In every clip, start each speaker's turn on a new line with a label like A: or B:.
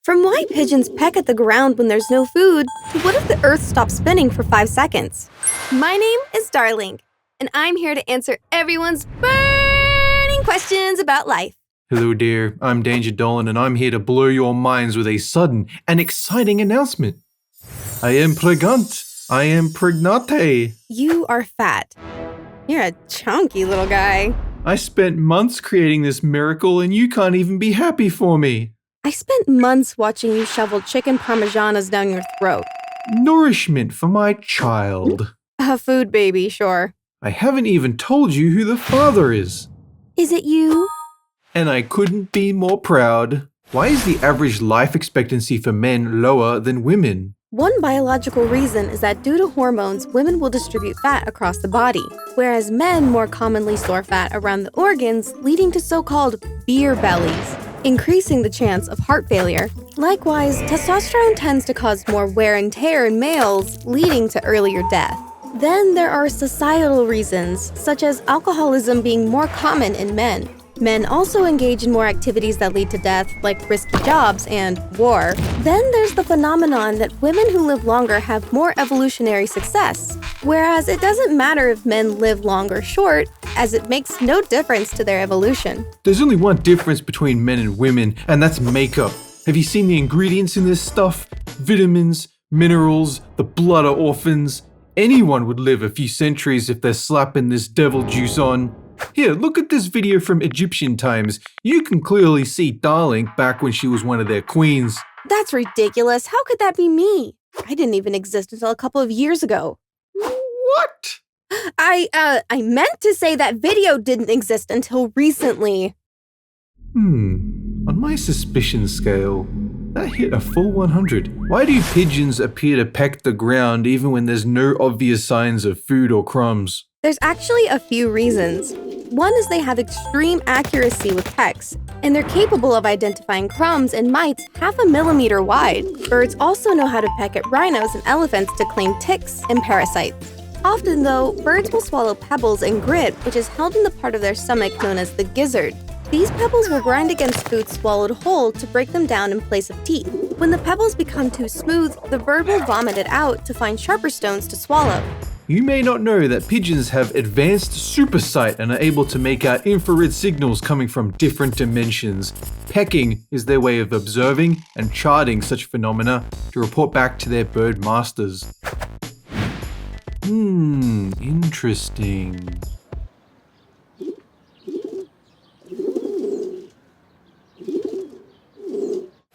A: From why pigeons peck at the ground when there's no food, to what if the Earth stops spinning for 5 seconds? My name is Darling, and I'm here to answer everyone's burning questions about life.
B: Hello dear, I'm Danger Dolan and I'm here to blow your minds with a sudden and exciting announcement. I am pregnant. I am pregnante.
A: You are fat. You're a chunky little guy.
B: I spent months creating this miracle and you can't even be happy for me.
A: I spent months watching you shovel chicken parmesanas down your throat.
B: Nourishment for my child.
A: A food baby, sure.
B: I haven't even told you who the father is.
A: Is it you?
B: And I couldn't be more proud. Why is the average life expectancy for men lower than women?
A: One biological reason is that due to hormones, women will distribute fat across the body, whereas men more commonly store fat around the organs, leading to so-called beer bellies, increasing the chance of heart failure. Likewise, testosterone tends to cause more wear and tear in males, leading to earlier death. Then there are societal reasons, such as alcoholism being more common in men. Men also engage in more activities that lead to death, like risky jobs and war. Then there's the phenomenon that women who live longer have more evolutionary success, whereas it doesn't matter if men live long or short, as it makes no difference to their evolution.
B: There's only one difference between men and women, and that's makeup. Have you seen the ingredients in this stuff? Vitamins, minerals, the blood of orphans. Anyone would live a few centuries if they're slapping this devil juice on. Here, look at this video from Egyptian times. You can clearly see Darling back when she was one of their queens.
A: That's ridiculous. How could that be me? I didn't even exist until a couple of years ago.
B: What?
A: I meant to say that video didn't exist until recently.
B: On my suspicion scale, that hit a full 100. Why do pigeons appear to peck the ground even when there's no obvious signs of food or crumbs?
A: There's actually a few reasons. One is they have extreme accuracy with pecks, and they're capable of identifying crumbs and mites half a millimeter wide. Birds also know how to peck at rhinos and elephants to claim ticks and parasites. Often, though, birds will swallow pebbles and grit, which is held in the part of their stomach known as the gizzard. These pebbles will grind against food swallowed whole to break them down in place of teeth. When the pebbles become too smooth, the bird will vomit it out to find sharper stones to swallow.
B: You may not know that pigeons have advanced supersight and are able to make out infrared signals coming from different dimensions. Pecking is their way of observing and charting such phenomena to report back to their bird masters. Interesting.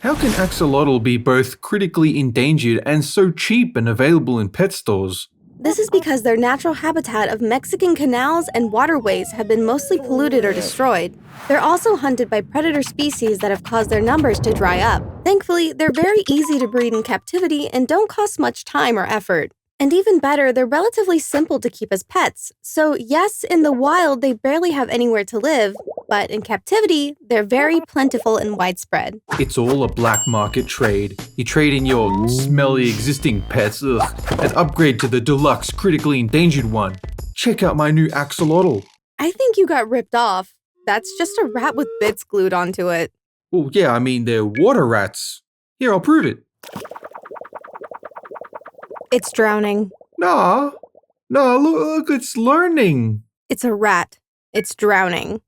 B: How can axolotl be both critically endangered and so cheap and available in pet stores?
A: This is because their natural habitat of Mexican canals and waterways have been mostly polluted or destroyed. They're also hunted by predator species that have caused their numbers to dry up. Thankfully, they're very easy to breed in captivity and don't cost much time or effort. And even better, they're relatively simple to keep as pets. So yes, in the wild, they barely have anywhere to live, but in captivity, they're very plentiful and widespread.
B: It's all a black market trade. You trade in your smelly existing pets, and upgrade to the deluxe critically endangered one. Check out my new axolotl.
A: I think you got ripped off. That's just a rat with bits glued onto it.
B: Well, yeah, I mean, they're water rats. Here, I'll prove it.
A: It's drowning.
B: Nah, look, it's learning.
A: It's a rat. It's drowning.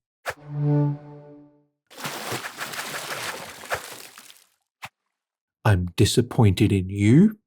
B: I'm disappointed in you.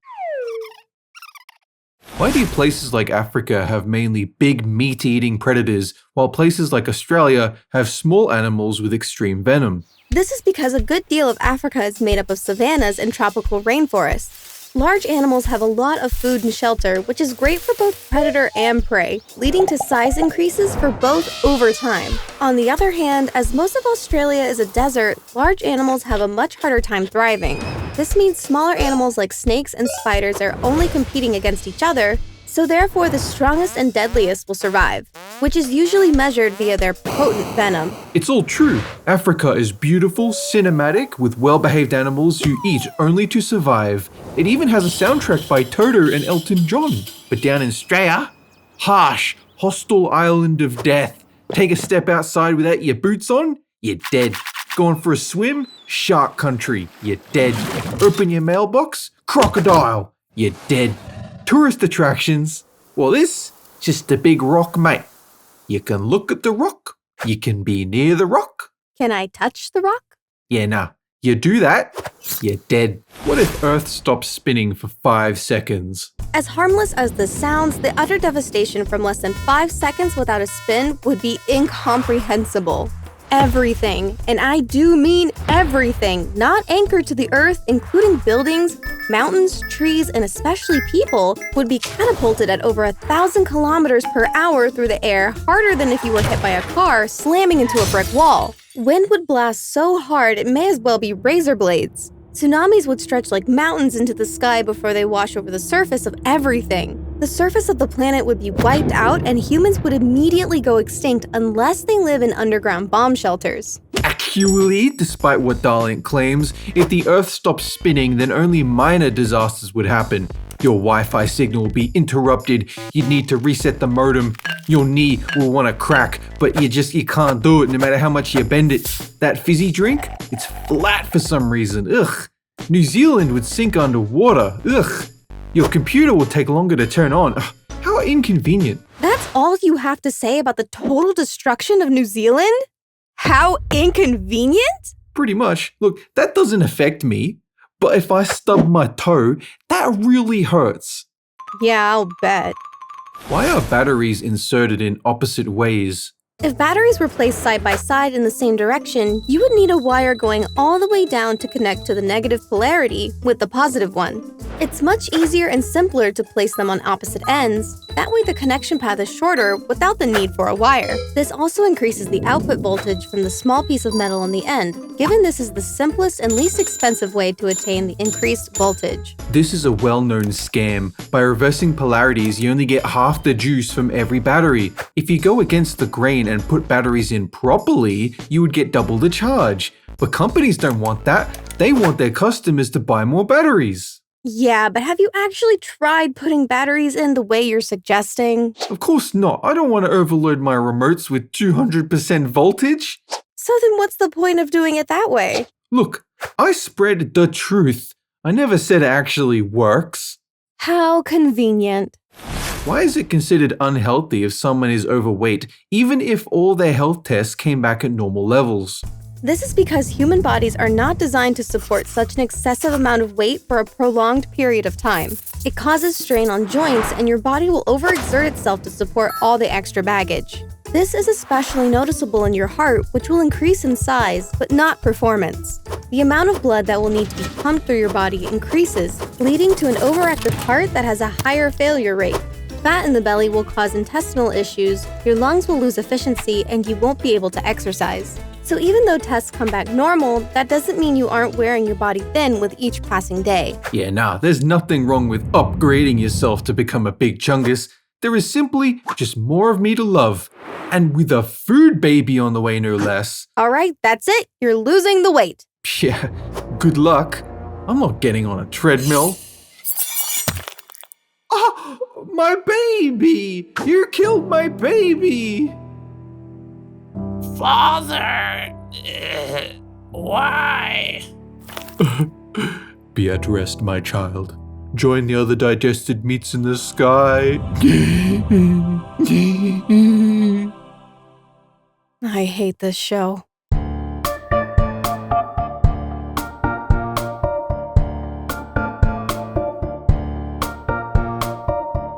B: Why do places like Africa have mainly big meat-eating predators, while places like Australia have small animals with extreme venom?
A: This is because a good deal of Africa is made up of savannas and tropical rainforests. Large animals have a lot of food and shelter, which is great for both predator and prey, leading to size increases for both over time. On the other hand, as most of Australia is a desert, large animals have a much harder time thriving. This means smaller animals like snakes and spiders are only competing against each other, so therefore the strongest and deadliest will survive, which is usually measured via their potent venom.
B: It's all true. Africa is beautiful, cinematic, with well-behaved animals who eat only to survive. It even has a soundtrack by Toto and Elton John. But down in Australia, harsh, hostile island of death. Take a step outside without your boots on, you're dead. Going for a swim, Shark country, you're dead. Open your mailbox, crocodile, you're dead. Tourist attractions, well, this just a big rock, mate. You can look at the rock, you can be near the rock.
A: Can I touch the rock?
B: Yeah, nah. You do that, you're dead. What if Earth stops spinning for 5 seconds?
A: As harmless as this sounds, the utter devastation from less than 5 seconds without a spin would be incomprehensible. Everything, and I do mean everything, not anchored to the Earth, including buildings, mountains, trees, and especially people, would be catapulted at over 1,000 kilometers per hour through the air, harder than if you were hit by a car slamming into a brick wall. Wind would blast so hard it may as well be razor blades. Tsunamis would stretch like mountains into the sky before they wash over the surface of everything. The surface of the planet would be wiped out and humans would immediately go extinct unless they live in underground bomb shelters.
B: Actually, despite what Dolan claims, if the Earth stops spinning, then only minor disasters would happen. Your Wi-Fi signal will be interrupted, you'd need to reset the modem, your knee will want to crack, but you can't do it no matter how much you bend it. That fizzy drink, it's flat for some reason, ugh. New Zealand would sink underwater, ugh. Your computer will take longer to turn on, ugh. How inconvenient.
A: That's all you have to say about the total destruction of New Zealand? How inconvenient?
B: Pretty much. Look, that doesn't affect me. But if I stub my toe, that really hurts.
A: Yeah, I'll bet.
B: Why are batteries inserted in opposite ways?
A: If batteries were placed side by side in the same direction, you would need a wire going all the way down to connect to the negative polarity with the positive one. It's much easier and simpler to place them on opposite ends. That way the connection path is shorter without the need for a wire. This also increases the output voltage from the small piece of metal on the end, given this is the simplest and least expensive way to attain the increased voltage.
B: This is a well-known scam. By reversing polarities, you only get half the juice from every battery. If you go against the grain and put batteries in properly, you would get double the charge. But companies don't want that. They want their customers to buy more batteries.
A: Yeah, but have you actually tried putting batteries in the way you're suggesting?
B: Of course not. I don't want to overload my remotes with 200% voltage.
A: So then what's the point of doing it that way?
B: Look, I spread the truth. I never said it actually works.
A: How convenient.
B: Why is it considered unhealthy if someone is overweight, even if all their health tests came back at normal levels?
A: This is because human bodies are not designed to support such an excessive amount of weight for a prolonged period of time. It causes strain on joints, and your body will overexert itself to support all the extra baggage. This is especially noticeable in your heart, which will increase in size, but not performance. The amount of blood that will need to be pumped through your body increases, leading to an overactive heart that has a higher failure rate. Fat in the belly will cause intestinal issues, your lungs will lose efficiency, and you won't be able to exercise. So even though tests come back normal, that doesn't mean you aren't wearing your body thin with each passing day.
B: Yeah, nah, there's nothing wrong with upgrading yourself to become a big chungus. There is simply just more of me to love. And with a food baby on the way, no less.
A: All right, that's it. You're losing the weight.
B: Yeah, good luck. I'm not getting on a treadmill. Oh, my baby! You killed my baby!
C: Father! Why?
B: Be at rest, my child. Join the other digested meats in the sky.
A: I hate this show.